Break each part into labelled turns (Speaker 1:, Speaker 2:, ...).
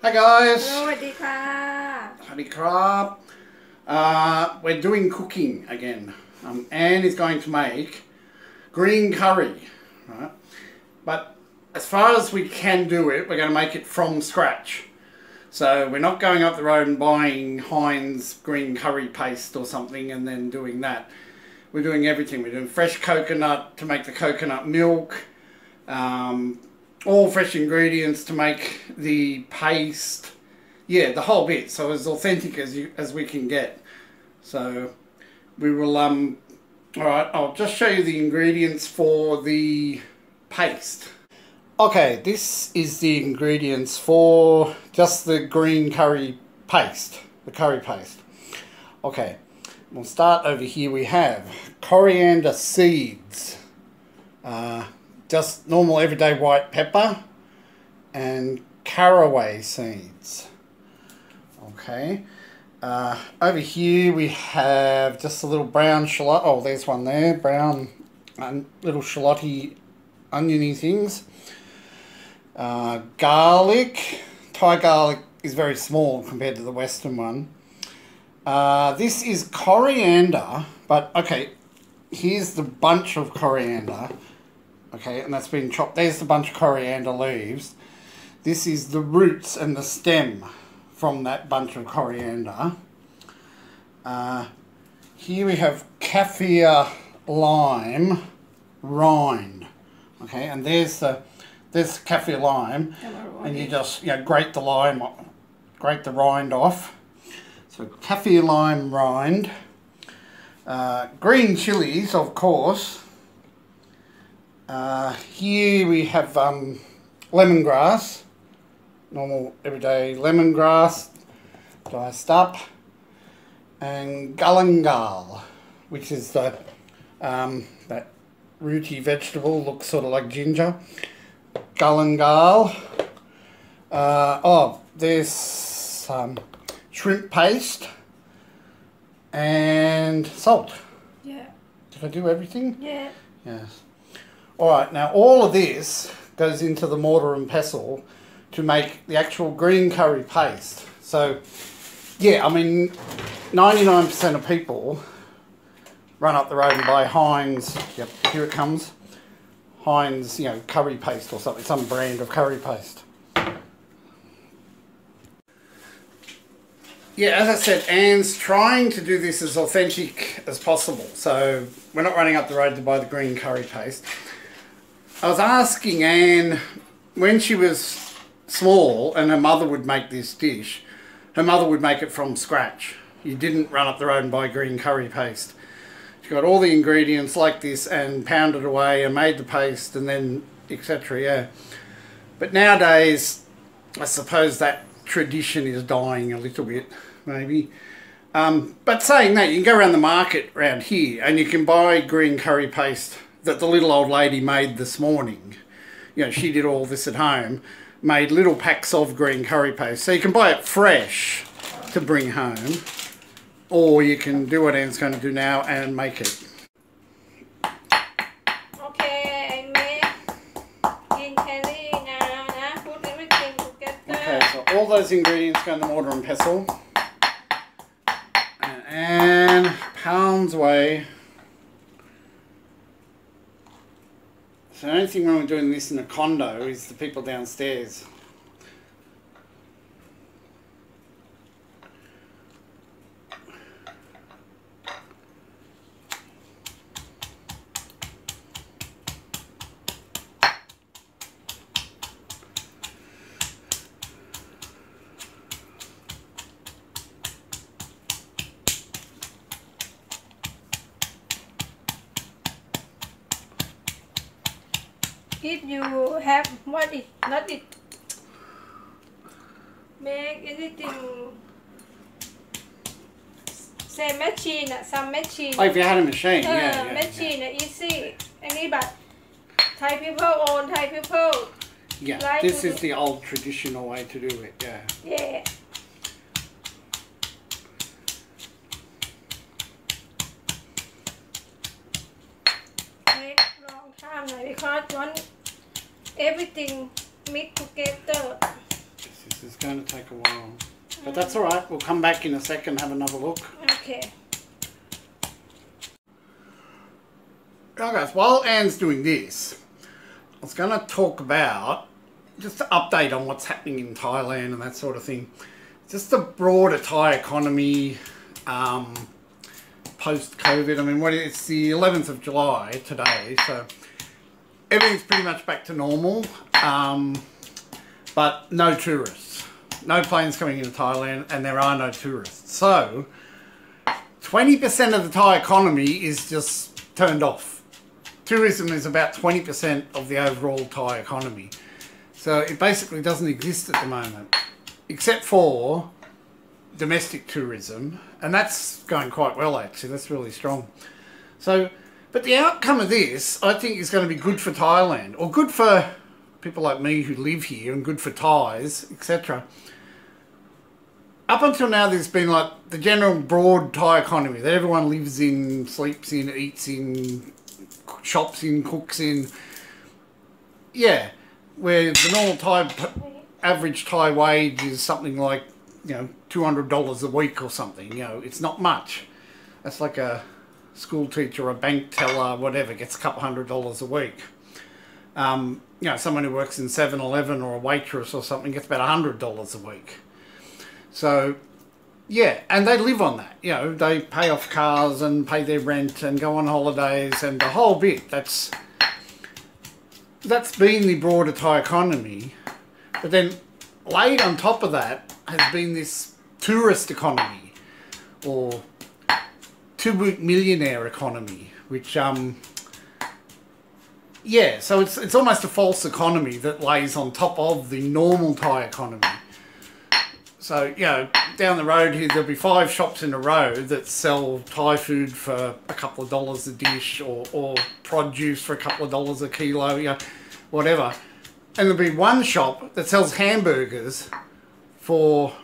Speaker 1: Hi guys.
Speaker 2: สวัสดีค่ะ
Speaker 1: Howdy crab. We're doing cooking again. Anne is going to make green curry, right? But as far as we can do it, we're going to make it from scratch. So we're not going up the road and buying Heinz green curry paste or something and then doing that. We're doing everything. We're doing fresh coconut to make the coconut milk. All fresh ingredients to make the paste. Yeah, the whole bit. So as authentic as we can get. So we will alright, I'll just show you the ingredients for the paste. Okay, this is the ingredients for just the green curry paste, the curry paste. Okay, we'll start over here. We have coriander seeds, just normal everyday white pepper, and caraway seeds. Okay, over here we have just a little brown shallot. Oh, there's one there, brown little shallotty oniony things. Garlic. Thai garlic is very small compared to the Western one. This is coriander, but okay, here's the bunch of coriander. Okay, and that's been chopped. There's the bunch of coriander leaves. This is the roots and the stem from that bunch of coriander. Here we have kaffir lime rind. Okay, and there's kaffir lime, and you just grate the rind off. So kaffir lime rind. Green chilies, of course. Here we have lemongrass, normal everyday lemongrass, diced up, and galangal, which is that rooty vegetable, looks sort of like ginger. Galangal. There's shrimp paste and salt.
Speaker 2: Yeah.
Speaker 1: Did I do everything?
Speaker 2: Yeah.
Speaker 1: Yes. Alright, now all of this goes into the mortar and pestle to make the actual green curry paste. So, yeah, I mean, 99% of people run up the road and buy Heinz, yep, here it comes, Heinz, curry paste or something, some brand of curry paste. Yeah, as I said, Anne's trying to do this as authentic as possible. So we're not running up the road to buy the green curry paste. I was asking Anne, when she was small and her mother would make this dish, her mother would make it from scratch. You didn't run up the road and buy green curry paste. She got all the ingredients like this and pounded away and made the paste and then etc. Yeah. But nowadays, I suppose that tradition is dying a little bit, maybe. But saying that, you can go around the market around here and you can buy green curry paste that the little old lady made this morning. She did all this at home, made little packs of green curry paste. So you can buy it fresh to bring home, or you can do what Anne's going to do now and make it.
Speaker 2: Okay, I make green curry now. Put everything together.
Speaker 1: Okay, so all those ingredients go in the mortar and pestle. And Anne pounds away. So the only thing wrong with doing this in a condo is the people downstairs.
Speaker 2: If you have make anything say machine, some machine.
Speaker 1: Oh, if you had a machine, yeah.
Speaker 2: Machine easy. Any but Thai people own Thai people.
Speaker 1: Yeah,
Speaker 2: like
Speaker 1: this is the old traditional way to do it, yeah.
Speaker 2: Yeah. Take long time because one everything mixed together.
Speaker 1: This is going to take a while. But that's all right. We'll come back in a second and have another look.
Speaker 2: Okay.
Speaker 1: Right, guys, while Anne's doing this, I was going to talk about just an update on what's happening in Thailand and that sort of thing. Just the broader Thai economy post-COVID. I mean, it's the 11th of July today, so everything's pretty much back to normal, but no tourists. No planes coming into Thailand, and there are no tourists. So 20% of the Thai economy is just turned off. Tourism is about 20% of the overall Thai economy. So it basically doesn't exist at the moment, except for domestic tourism, and that's going quite well actually. That's really strong. So, but the outcome of this, I think, is going to be good for Thailand, or good for people like me who live here, and good for Thais, etc. Up until now, there's been like the general broad Thai economy that everyone lives in, sleeps in, eats in, shops in, cooks in. Yeah, where the normal average Thai wage is something like, you know, $200 a week or something. You know, it's not much. That's like a school teacher, a bank teller, whatever, gets a couple $100 a week. You know, someone who works in 7-Eleven or a waitress or something gets about $100 a week. So, yeah, and they live on that. You know, they pay off cars and pay their rent and go on holidays and the whole bit. That's been the broader Thai economy. But then laid on top of that has been this tourist economy, or two-week millionaire economy, which yeah, so it's almost a false economy that lays on top of the normal Thai economy. So, you know, down the road here, there'll be 5 shops in a row that sell Thai food for a couple of dollars a dish, or produce for a couple of dollars a kilo, you know, whatever. And there'll be one shop that sells hamburgers for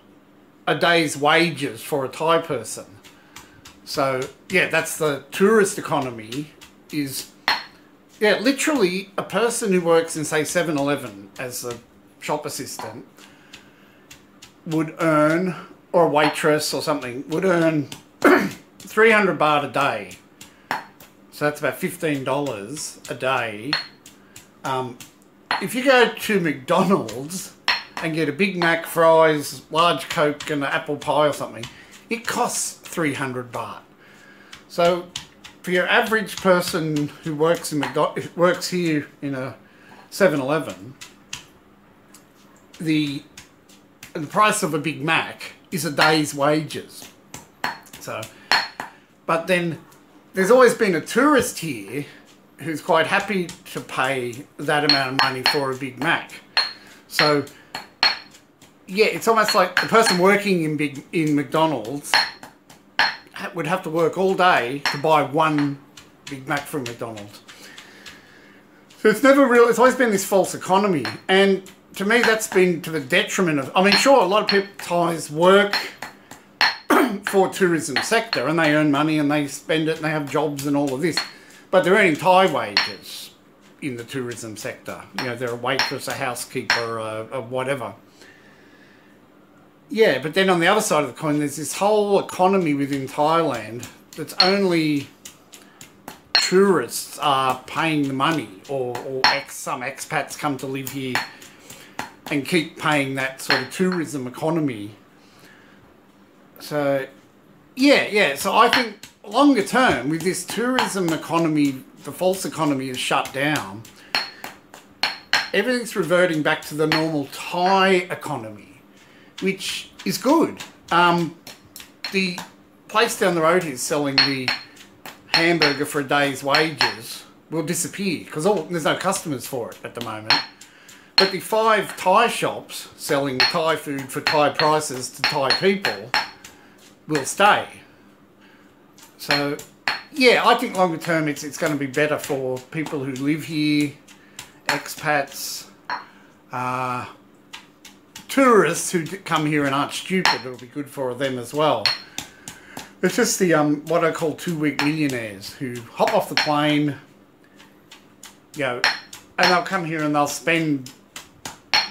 Speaker 1: a day's wages for a Thai person. So, yeah, that's the tourist economy is, yeah, literally a person who works in, say, 7-Eleven as a shop assistant would earn, or a waitress or something, would earn 300 baht a day. So that's about $15 a day. If you go to McDonald's and get a Big Mac, fries, large Coke and an apple pie or something, it costs 300 baht. So for your average person who works here in a 7-Eleven, the price of a Big Mac is a day's wages. So, but then there's always been a tourist here who's quite happy to pay that amount of money for a Big Mac. So, yeah, it's almost like the person working in McDonald's would have to work all day to buy one Big Mac from McDonald's. So it's always been this false economy, and to me, that's been to the detriment of, I mean, sure, a lot of people, Thais, work for tourism sector and they earn money and they spend it and they have jobs and all of this, but they're earning Thai wages in the tourism sector. You know, they're a waitress, a housekeeper, a whatever. Yeah, but then on the other side of the coin, there's this whole economy within Thailand that's only tourists are paying the money, or some expats come to live here and keep paying that sort of tourism economy. So, yeah. So I think longer term, with this tourism economy, the false economy is shut down, everything's reverting back to the normal Thai economy, which is good. The place down the road here selling the hamburger for a day's wages will disappear because there's no customers for it at the moment. But the 5 Thai shops selling Thai food for Thai prices to Thai people will stay. So, yeah, I think longer term it's going to be better for people who live here, expats, tourists who come here and aren't stupid. It'll be good for them as well. It's just the what I call 2-week millionaires who hop off the plane, you know, and they'll come here and they'll spend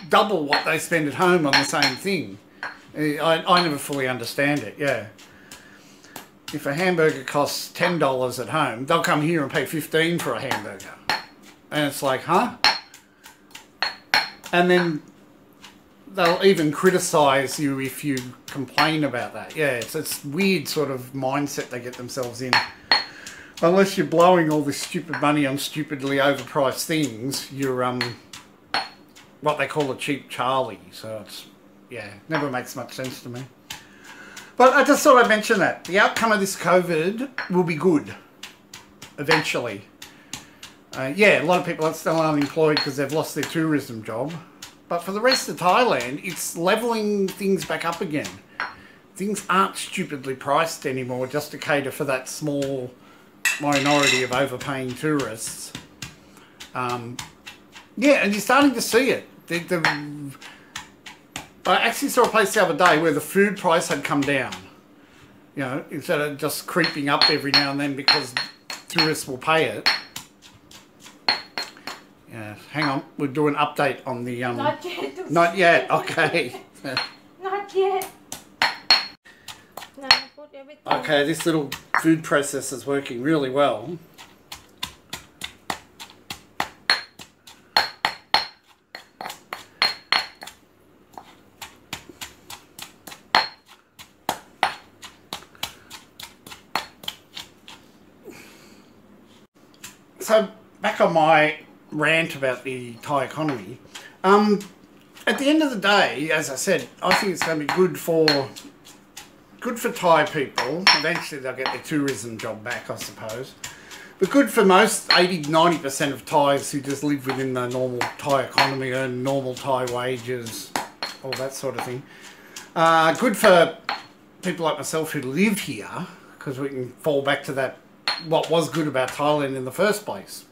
Speaker 1: double what they spend at home on the same thing. I never fully understand it, yeah. If a hamburger costs $10 at home, they'll come here and pay $15 for a hamburger. And it's like, huh? And then they'll even criticise you if you complain about that. Yeah, it's weird sort of mindset they get themselves in. Unless you're blowing all this stupid money on stupidly overpriced things, you're what they call a cheap Charlie. So it's, yeah, never makes much sense to me. But I just thought I'd mention that. The outcome of this COVID will be good, eventually. Yeah, a lot of people are still unemployed because they've lost their tourism job. But for the rest of Thailand, it's levelling things back up again. Things aren't stupidly priced anymore just to cater for that small minority of overpaying tourists. Yeah, and you're starting to see it. I actually saw a place the other day where the food price had come down. You know, instead of just creeping up every now and then because tourists will pay it. Yeah, hang on, we'll do an update on the...
Speaker 2: Not yet.
Speaker 1: Not yet, okay.
Speaker 2: Not yet. No, put everything.
Speaker 1: Okay, this little food processor's working really well. So, back on my rant about the Thai economy. At the end of the day, as I said, I think it's going to be good for Thai people. Eventually they'll get their tourism job back, I suppose. But good for most 80-90% of Thais who just live within the normal Thai economy, earn normal Thai wages, all that sort of thing. Good for people like myself who live here, because we can fall back to that, what was good about Thailand in the first place.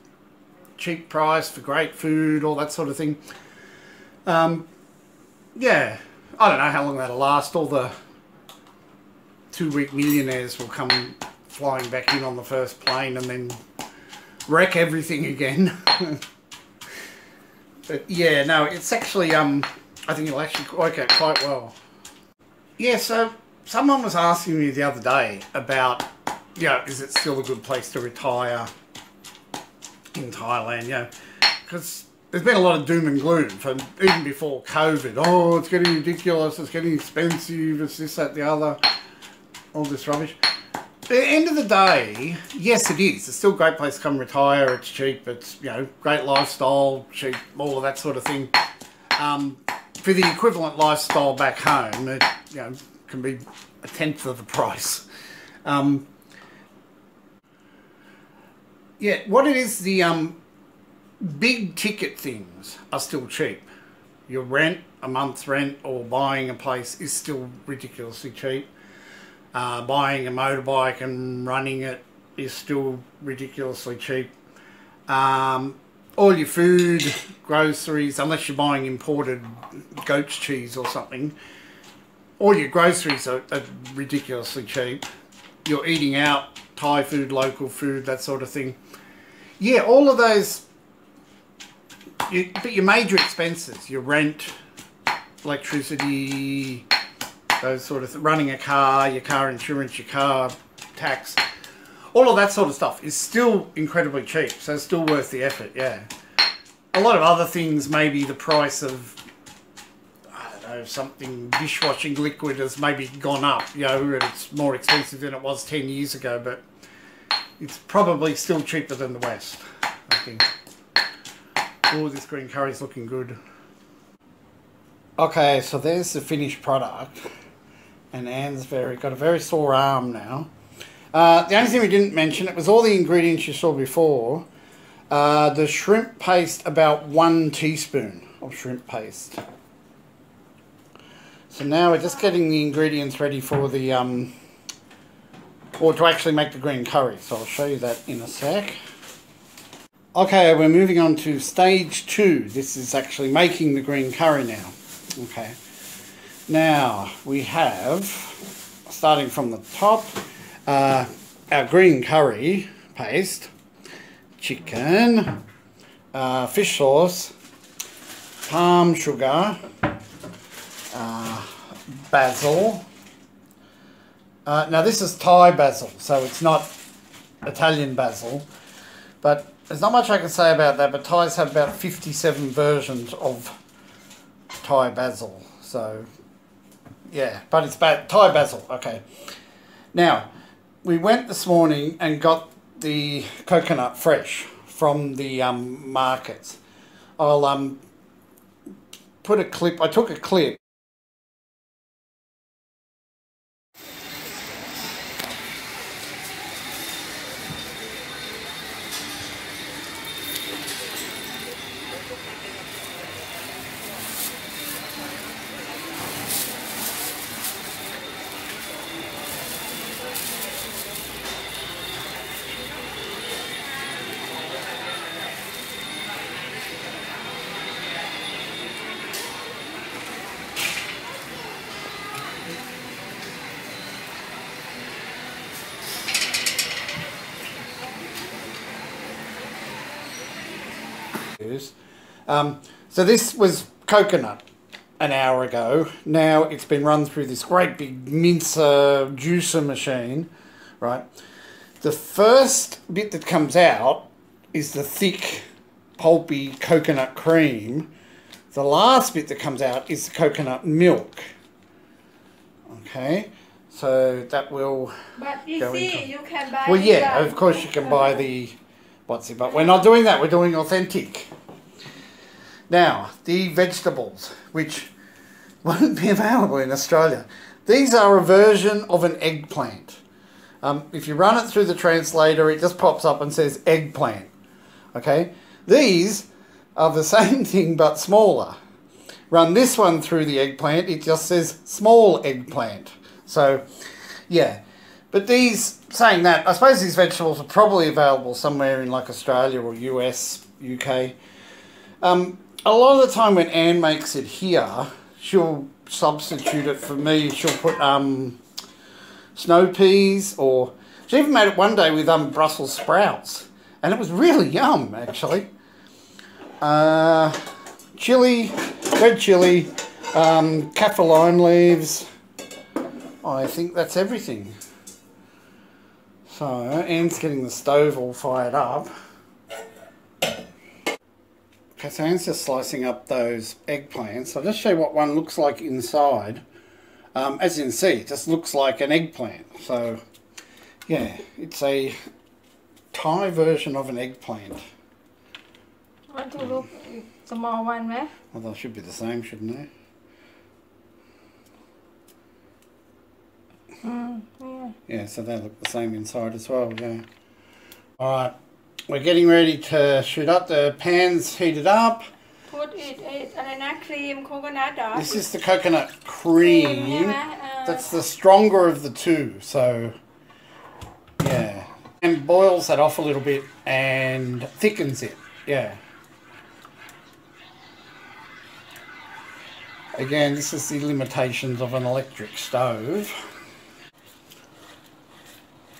Speaker 1: Cheap price for great food, all that sort of thing. Yeah, I don't know how long that'll last. All the 2-week millionaires will come flying back in on the first plane and then wreck everything again. But yeah, no, it's actually, I think it'll actually work out quite well. Yeah, so someone was asking me the other day about, you know, is it still a good place to retire in Thailand, you know, because there's been a lot of doom and gloom from even before COVID. Oh, it's getting ridiculous, it's getting expensive, it's this, that, the other, all this rubbish. At the end of the day, yes, it is. It's still a great place to come retire. It's cheap. It's, you know, great lifestyle, cheap, all of that sort of thing. For the equivalent lifestyle back home, it, you know, can be a tenth of the price. Yeah, what it is, the big ticket things are still cheap. Your rent, a month's rent, or buying a place is still ridiculously cheap. Buying a motorbike and running it is still ridiculously cheap. All your food, groceries, unless you're buying imported goat's cheese or something, all your groceries are ridiculously cheap. You're eating out, Thai food, local food, that sort of thing. Yeah, all of those, but your major expenses, your rent, electricity, those sort of running a car, your car insurance, your car tax, all of that sort of stuff is still incredibly cheap, so it's still worth the effort, yeah. A lot of other things, maybe the price of, I don't know, something, dishwashing liquid has maybe gone up, you know, and it's more expensive than it was 10 years ago, but it's probably still cheaper than the West, I think. Oh, this green curry's looking good. Okay, so there's the finished product. And Anne's got a very sore arm now. The only thing we didn't mention, it was all the ingredients you saw before. The shrimp paste, about 1 teaspoon of shrimp paste. So now we're just getting the ingredients ready for the, or to actually make the green curry. So I'll show you that in a sec. Okay, we're moving on to stage 2. This is actually making the green curry now. Okay. Now, we have, starting from the top, our green curry paste, chicken, fish sauce, palm sugar, basil. Now this is Thai basil, so it's not Italian basil, but there's not much I can say about that, but Thais have about 57 versions of Thai basil, so yeah, but it's Thai basil, okay. Now, we went this morning and got the coconut fresh from the markets. I'll put a clip, I took a clip. So this was coconut an hour ago. Now it's been run through this great big mincer juicer machine, right? The first bit that comes out is the thick, pulpy coconut cream. The last bit that comes out is the coconut milk. Okay, so that will.
Speaker 2: But you see, you can buy.
Speaker 1: Well, yeah, of course you can buy the what's it, but we're not doing that. We're doing authentic. Now, the vegetables, which won't be available in Australia. These are a version of an eggplant. If you run it through the translator, it just pops up and says eggplant. Okay? These are the same thing but smaller. Run this one through the eggplant, it just says small eggplant. So, yeah. But these, saying that, I suppose these vegetables are probably available somewhere in like Australia or US, UK. A lot of the time when Anne makes it here, she'll substitute it for me. She'll put snow peas, or she even made it one day with Brussels sprouts, and it was really yum actually. Chili, red chili, kaffir lime leaves. I think that's everything. So Anne's getting the stove all fired up. Okay, so Anne's just slicing up those eggplants. I'll just show you what one looks like inside. As you can see, it just looks like an eggplant. So, yeah, it's a Thai version of an eggplant.
Speaker 2: Want to look small one, right?
Speaker 1: Well, they should be the same, shouldn't they?
Speaker 2: Yeah.
Speaker 1: Yeah, so they look the same inside as well, yeah. Alright. We're getting ready to shoot up. The pan's heated up.
Speaker 2: Put it, cream, coconut oil.
Speaker 1: This is the coconut cream. That's the stronger of the two. So, yeah. And boils that off a little bit and thickens it. Yeah. Again, this is the limitations of an electric stove.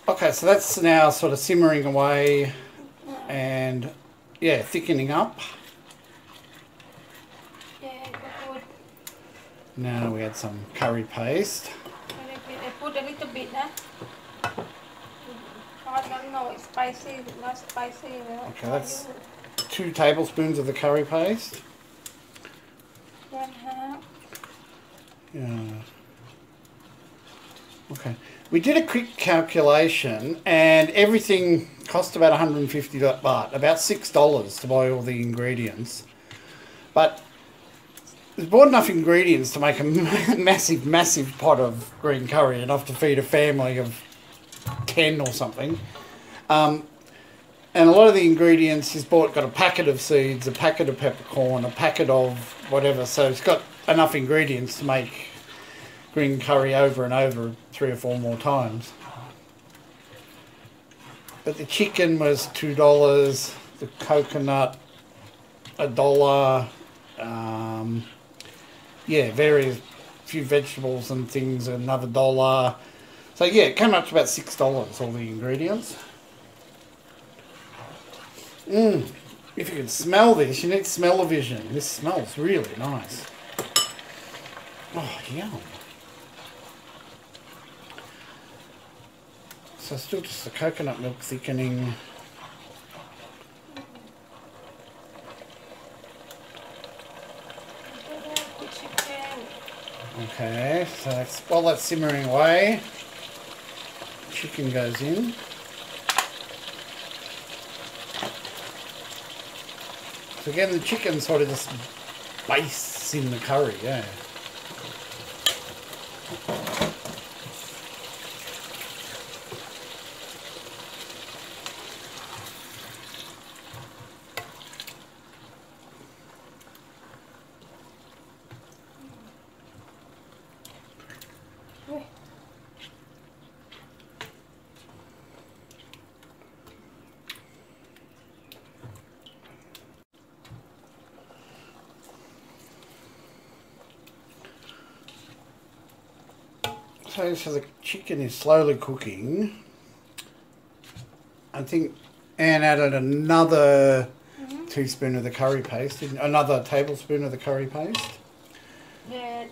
Speaker 1: Okay, so that's now sort of simmering away. And yeah, thickening up.
Speaker 2: Yeah, good.
Speaker 1: Now we add some curry paste.
Speaker 2: I put a little bit, no, it's spicy, not spicy.
Speaker 1: Okay, that's 2 tablespoons of the curry paste.
Speaker 2: 1/2.
Speaker 1: Yeah. Okay. We did a quick calculation and everything cost about 150 baht, about $6 to buy all the ingredients. But we bought enough ingredients to make a massive pot of green curry, enough to feed a family of 10 or something. And a lot of the ingredients he's got a packet of seeds, a packet of peppercorn, a packet of whatever, so it's got enough ingredients to make green curry over and over 3 or 4 more times. But the chicken was $2, the coconut $1, yeah, various few vegetables and things another $1. So yeah, it came up to about $6, all the ingredients. If you can smell this, you need smell-o-vision. This smells really nice. Oh, yum. So still just the coconut milk thickening. Okay, so that's, while that's simmering away, chicken goes in. So again, the chicken sort of just bastes in the curry, yeah. So the chicken is slowly cooking. I think Anne added another teaspoon of the curry paste, another tablespoon of the curry paste.
Speaker 2: Yeah.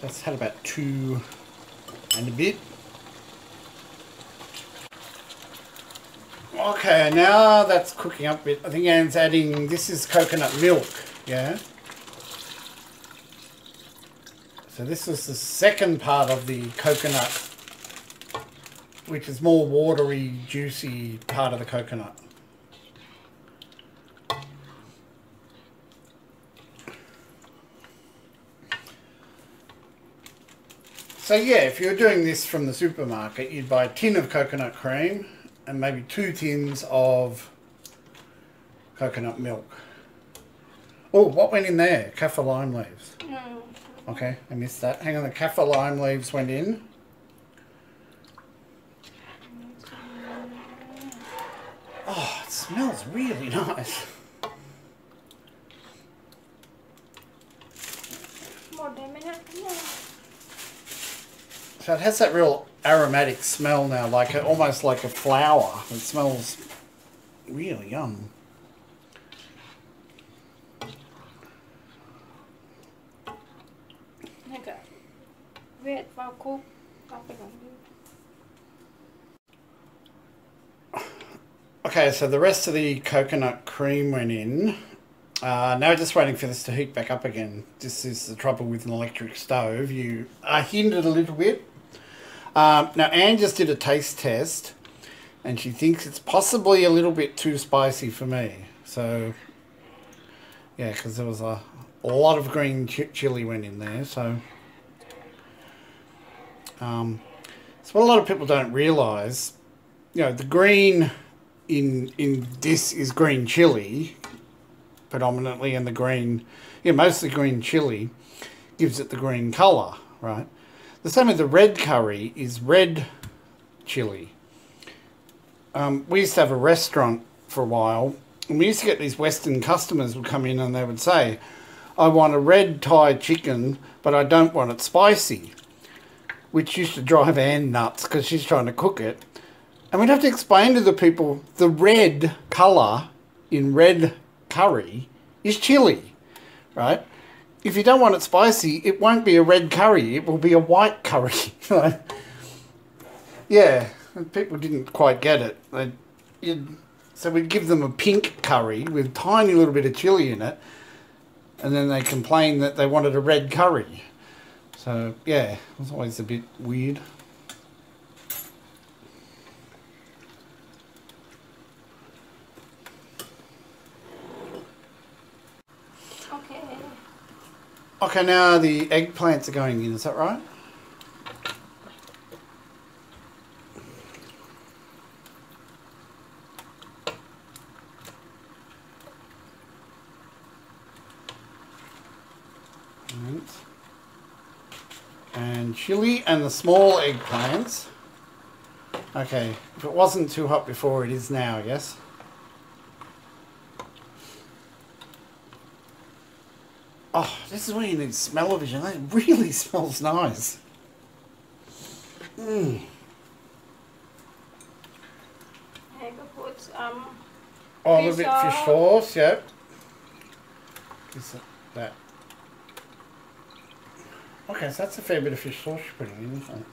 Speaker 1: That's had about 2 and a bit. Okay, now that's cooking up a bit. I think Anne's adding, this is coconut milk, yeah? So this is the second part of the coconut, which is more watery, juicy part of the coconut. So yeah, if you're doing this from the supermarket, you'd buy a tin of coconut cream and maybe 2 tins of coconut milk. Oh, what went in there? Kaffir lime leaves.
Speaker 2: No.
Speaker 1: Okay, I missed that. Hang on, the kaffir lime leaves went in. Oh, it smells really nice. So it has that real aromatic smell now, like almost like a flower. It smells really yum. Okay, so the rest of the coconut cream went in. Now we're just waiting for this to heat back up again. This is the trouble with an electric stove. You are hindered a little bit. Now Anne just did a taste test and she thinks it's possibly a little bit too spicy for me. So, yeah, because there was a lot of green chili went in there. So what a lot of people don't realise, you know, the green in this is green chili predominantly, and the green, yeah, mostly green chili gives it the green colour, right? The same with the red curry is red chili. We used to have a restaurant for a while, and we used to get these Western customers would come in and they would say, I want a red Thai chicken, but I don't want it spicy, which used to drive Anne nuts because she's trying to cook it. And we'd have to explain to the people the red colour in red curry is chili, right? If you don't want it spicy, it won't be a red curry, it will be a white curry. Yeah, and people didn't quite get it. So we'd give them a pink curry with a tiny little bit of chili in it, and then they complained that they wanted a red curry. So yeah, it was always a bit weird. Okay, now the eggplants are going in, is that right? And chili and the small eggplants. Okay, if it wasn't too hot before, it is now, I guess. Oh, this is where you need smell-o-vision. That really smells nice.
Speaker 2: I could put
Speaker 1: Oh, a little bit fish sauce, yep. Is it that? Okay, so that's a fair bit of fish sauce you're putting in, isn't it?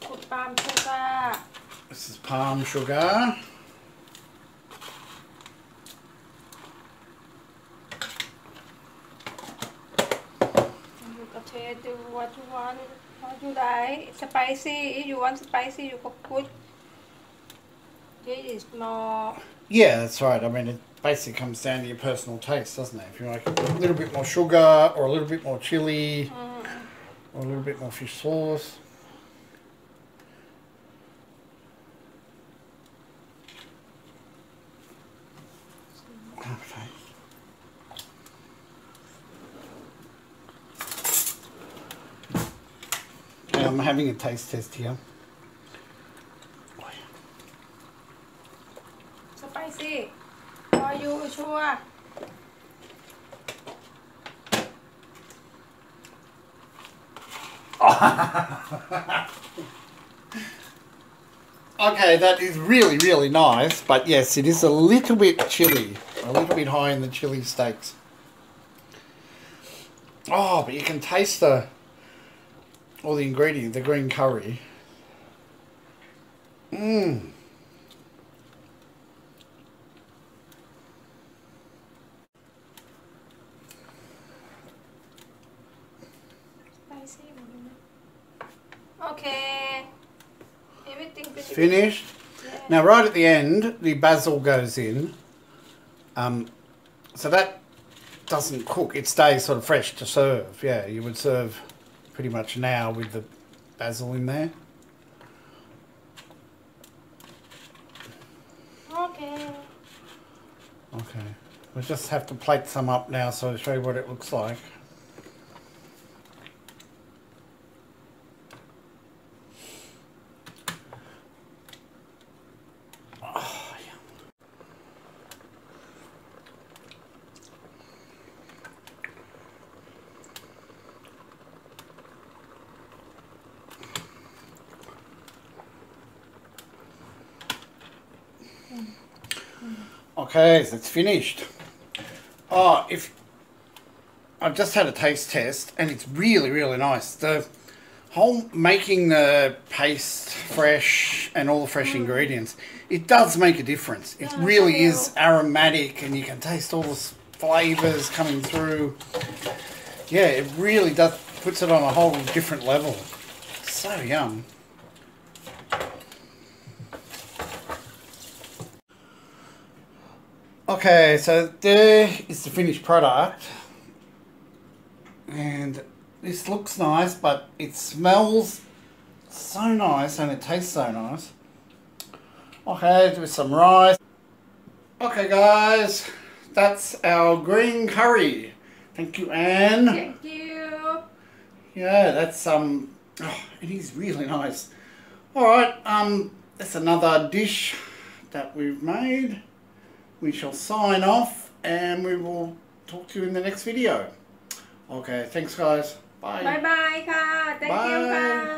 Speaker 2: Put palm sugar.
Speaker 1: This is palm sugar.
Speaker 2: You can taste what you want, what you like. Spicy, if you want spicy, you can put. This is more.
Speaker 1: Yeah, that's right. I mean, it basically comes down to your personal taste, doesn't it? If you like a little bit more sugar or a little bit more chili or a little bit more fish sauce. Okay. Okay, I'm having a taste test here.
Speaker 2: Spicy. Are you sure?
Speaker 1: Okay, that is really, really nice, but yes, it is a little bit chilly. A little bit high in the chili stakes. Oh, but you can taste all the ingredients, the green curry. Mmm.
Speaker 2: Spicy. Okay. Everything
Speaker 1: It's finished.
Speaker 2: Yeah.
Speaker 1: Now, right at the end, the basil goes in. So that doesn't cook. It stays sort of fresh to serve. Yeah, you would serve pretty much now with the basil in there.
Speaker 2: Okay.
Speaker 1: Okay. We'll just have to plate some up now so I'll show you what it looks like. Okay, so it's finished. Oh, if I've just had a taste test and it's really, really nice. The whole making the paste fresh and all the fresh ingredients, it does make a difference. It really is aromatic and you can taste all the flavours coming through. Yeah, it really does, puts it on a whole different level. So yum. Okay, so there is the finished product, and this looks nice, but it smells so nice and it tastes so nice. Okay, do some rice. Okay guys, that's our green curry. Thank you, Anne.
Speaker 2: Thank you.
Speaker 1: Yeah, that's oh, it is really nice. Alright, that's another dish that we've made. We shall sign off and we will talk to you in the next video. Okay, thanks guys. Bye.
Speaker 2: Bye bye ค่ะ Thank you ค่ะ